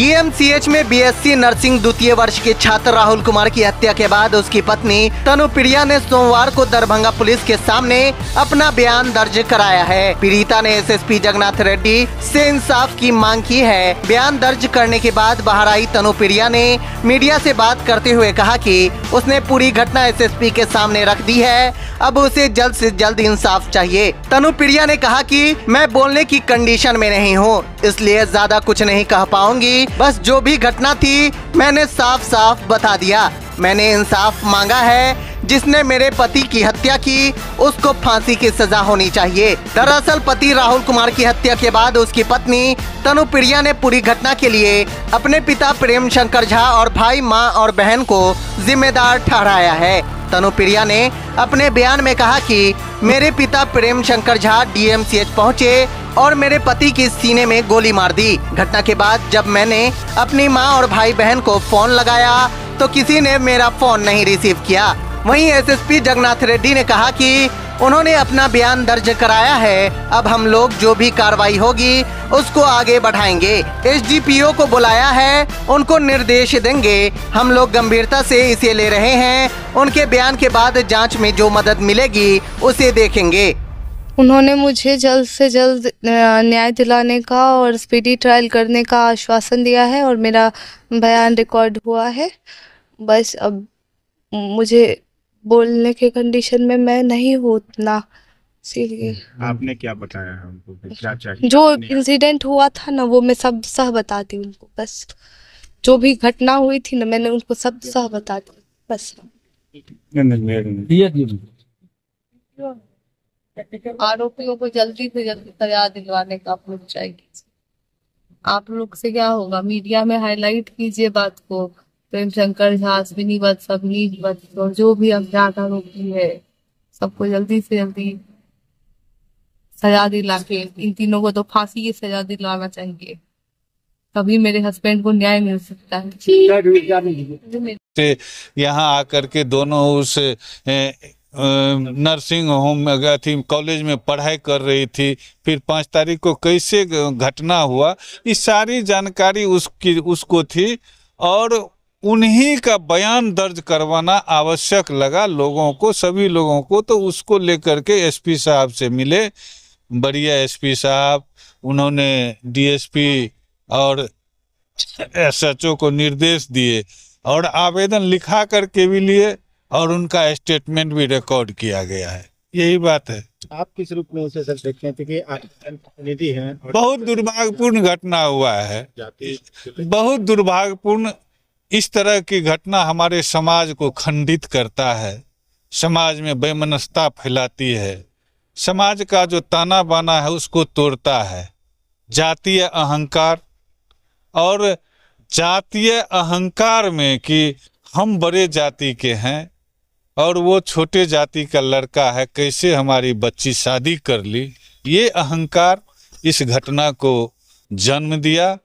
DMCH में BSc nursing द्वितीय वर्ष के छात्र राहुल कुमार की हत्या के बाद उसकी पत्नी तनुप्रिया ने सोमवार को दरभंगा पुलिस के सामने अपना बयान दर्ज कराया है। पीड़िता ने एसएसपी जगन्नाथ रेड्डी से इंसाफ की मांग की है। बयान दर्ज करने के बाद बाहर आई तनुप्रिया ने मीडिया से बात करते हुए कहा कि उसने पूरी घटना एसएसपी के सामने रख दी है, अब उसे जल्द से जल्द इंसाफ चाहिए। तनुप्रिया ने कहा कि मैं बोलने की कंडीशन में नहीं हूँ, इसलिए ज्यादा कुछ नहीं कह पाऊंगी। बस जो भी घटना थी मैंने साफ साफ बता दिया। मैंने इंसाफ मांगा है। जिसने मेरे पति की हत्या की उसको फांसी की सजा होनी चाहिए। दरअसल पति राहुल कुमार की हत्या के बाद उसकी पत्नी तनुप्रिया ने पूरी घटना के लिए अपने पिता प्रेम शंकर झा और भाई, मां और बहन को जिम्मेदार ठहराया है। तनुप्रिया ने अपने बयान में कहा कि मेरे पिता प्रेम शंकर झा डीएमसीएच पहुंचे और मेरे पति की सीने में गोली मार दी। घटना के बाद जब मैंने अपनी मां और भाई बहन को फोन लगाया तो किसी ने मेरा फोन नहीं रिसीव किया। वहीं एसएसपी जगन्नाथ रेड्डी ने कहा कि उन्होंने अपना बयान दर्ज कराया है। अब हम लोग जो भी कार्रवाई होगी उसको आगे बढ़ाएंगे। एसडीपीओ को बुलाया है, उनको निर्देश देंगे। हम लोग गंभीरता से इसे ले रहे हैं। उनके बयान के बाद जांच में जो मदद मिलेगी उसे देखेंगे। उन्होंने मुझे जल्द से जल्द न्याय दिलाने का और स्पीडी ट्रायल करने का आश्वासन दिया है और मेरा बयान रिकॉर्ड हुआ है। बस अब मुझे बोलने के कंडीशन में मैं नहीं हूँ उतना, इसीलिए। आपने क्या बताया है उनको, क्या चाहिए? जो इंसिडेंट हुआ था ना वो मैं सब सह बताती हूँ उनको। बस जो भी घटना हुई थी ना मैंने उनको सब सह बता दी। बस आरोपियों को जल्दी से जल्दी सजा दिलवाने का आप लोग चाहिए। आप लोग से क्या होगा, मीडिया में हाईलाइट कीजिए बात को। प्रेम शंकर झा, अश्विनी वत्स, अभिनीत वत्स और जो भी अज्ञात आरोपी है सबको जल्दी से जल्दी सजा दिला के, इन तीनों को तो फांसी की सजा दिलाना चाहिए, तभी मेरे हस्बैंड को न्याय मिल सकता है। यहाँ आकर के दोनों उस नर्सिंग होम थी, कॉलेज में पढ़ाई कर रही थी। फिर 5 तारीख को कैसे घटना हुआ ये सारी जानकारी उसको थी और उन्हीं का बयान दर्ज करवाना आवश्यक लगा लोगों को, सभी लोगों को। तो उसको लेकर के एसपी साहब से मिले, बढ़िया एसपी साहब। उन्होंने डीएसपी और एसएचओ को निर्देश दिए और आवेदन लिखा करके भी लिए और उनका स्टेटमेंट भी रिकॉर्ड किया गया है। यही बात है। आप किस रूप में उसे सर देखते हैं कि निधि है? बहुत दुर्भाग्यपूर्ण घटना हुआ है, बहुत दुर्भाग्यपूर्ण। इस तरह की घटना हमारे समाज को खंडित करता है, समाज में वैमनस्यता फैलाती है, समाज का जो ताना बाना है उसको तोड़ता है। जातीय अहंकार और जातीय अहंकार में कि हम बड़े जाति के हैं और वो छोटे जाति का लड़का है, कैसे हमारी बच्ची शादी कर ली, ये अहंकार इस घटना को जन्म दिया।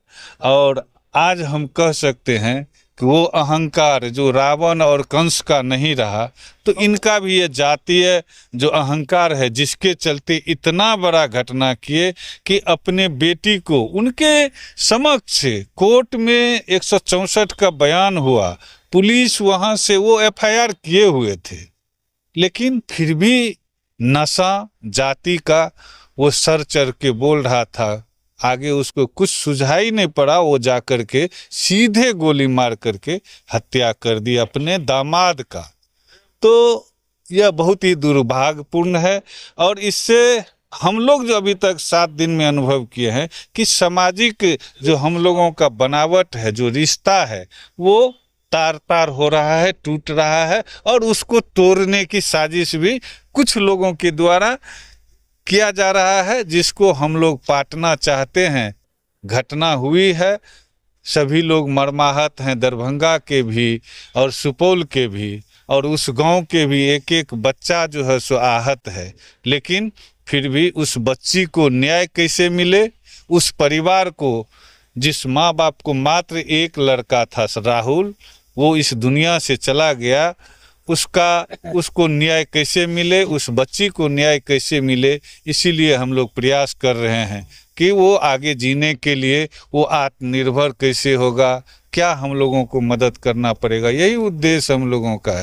और आज हम कह सकते हैं कि वो अहंकार जो रावण और कंस का नहीं रहा, तो इनका भी ये जातीय जो अहंकार है जिसके चलते इतना बड़ा घटना किए कि अपने बेटी को उनके समक्ष कोर्ट में 164 का बयान हुआ, पुलिस वहाँ से वो एफआईआर किए हुए थे, लेकिन फिर भी नशा जाति का वो सर चढ़ के बोल रहा था। आगे उसको कुछ सुझाई नहीं पड़ा, वो जाकर के सीधे गोली मार करके हत्या कर दी अपने दामाद का। तो यह बहुत ही दुर्भाग्यपूर्ण है और इससे हम लोग जो अभी तक 7 दिन में अनुभव किए हैं कि सामाजिक जो हम लोगों का बनावट है, जो रिश्ता है, वो तार तार हो रहा है, टूट रहा है और उसको तोड़ने की साजिश भी कुछ लोगों के द्वारा किया जा रहा है, जिसको हम लोग पाटना चाहते हैं। घटना हुई है, सभी लोग मर्माहत हैं, दरभंगा के भी और सुपौल के भी और उस गांव के भी। एक एक बच्चा जो है सो आहत है, लेकिन फिर भी उस बच्ची को न्याय कैसे मिले, उस परिवार को, जिस माँ बाप को मात्र एक लड़का था राहुल, वो इस दुनिया से चला गया, उसको न्याय कैसे मिले, उस बच्ची को न्याय कैसे मिले। इसीलिए हम लोग प्रयास कर रहे हैं कि वो आगे जीने के लिए वो आत्मनिर्भर कैसे होगा, क्या हम लोगों को मदद करना पड़ेगा, यही उद्देश्य हम लोगों का है।